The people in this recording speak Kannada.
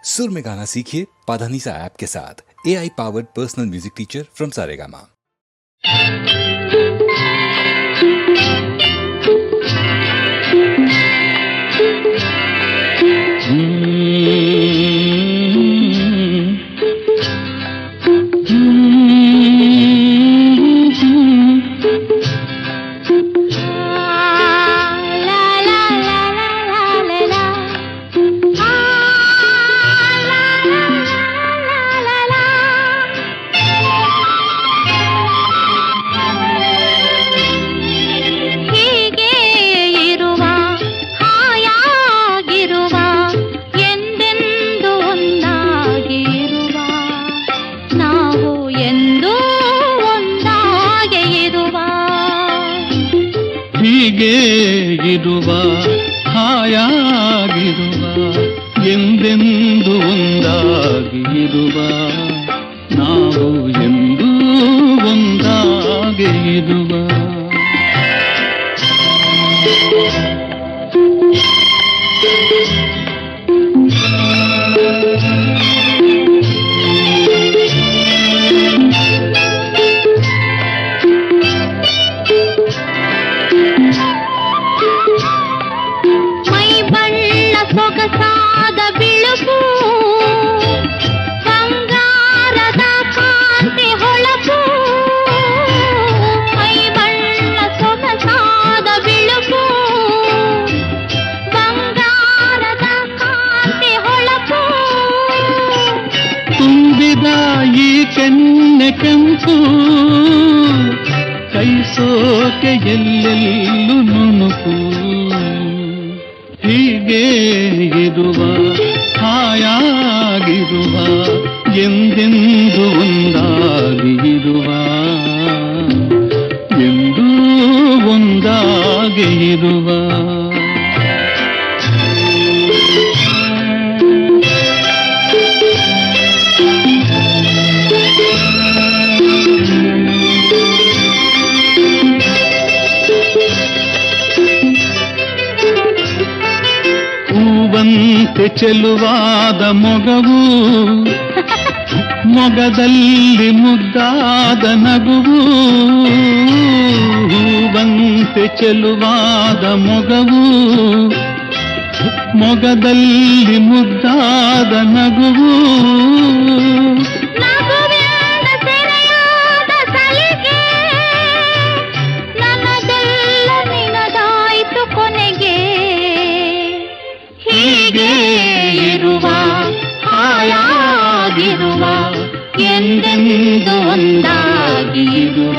सुर में गाना सीखिए पाधानीसा ऐप के साथ। AI powered personal music teacher from Saregama. ಹೀಗೆ ಇರುವ ಹಾಯಾಗಿರುವ ಎಂದೆಂದು ಒಂದಾಗಿ ಇರುವ ನಾವು ಎಂದೂ ಒಂದಾಗಿ ಇರುವ ಸೊಗಸಾದ ಬಿಳುಪು ಬಂಗಾರದ ಕಾಂತಿ ಹೊಳಪು ಮೈ ಬಣ್ಣ ಸೊಗಸಾದ ಬಿಳುಪು ಬಂಗಾರದ ಕಾಂತಿ ಹೊಳಪು ತುಂಬಿದ ಈ ಕೆನ್ನೆ ಕೆಂಪು ಕೈ ಸೋಕೆ ಎಲ್ಲೆಲ್ಲೂ ನುಣುಕು ಹೀಗೆ ಇರುವ ಹಾಯಾಗಿರುವ ಎಂದೆಂದು ಒಂದಾಗಿ ಇರುವ ಎಂದೂ ಒಂದಾಗಿ ಇರುವ ಹೂವಂತೆ ಚೆಲುವಾದ ಮೊಗವು ಮೊಗದಲ್ಲಿ ಮುದ್ದಾದ ನಗುವು ಹೂವಂತೆ ಚೆಲುವಾದ ಮೊಗವು ಮೊಗದಲ್ಲಿ ಮುದ್ದಾದ ನಗುವು ಹೀಗೆ ಇರುವ ಹಾಯಾಗಿರುವ ಎಂದೆಂದು ಒಂದಾಗಿ ಇರುವ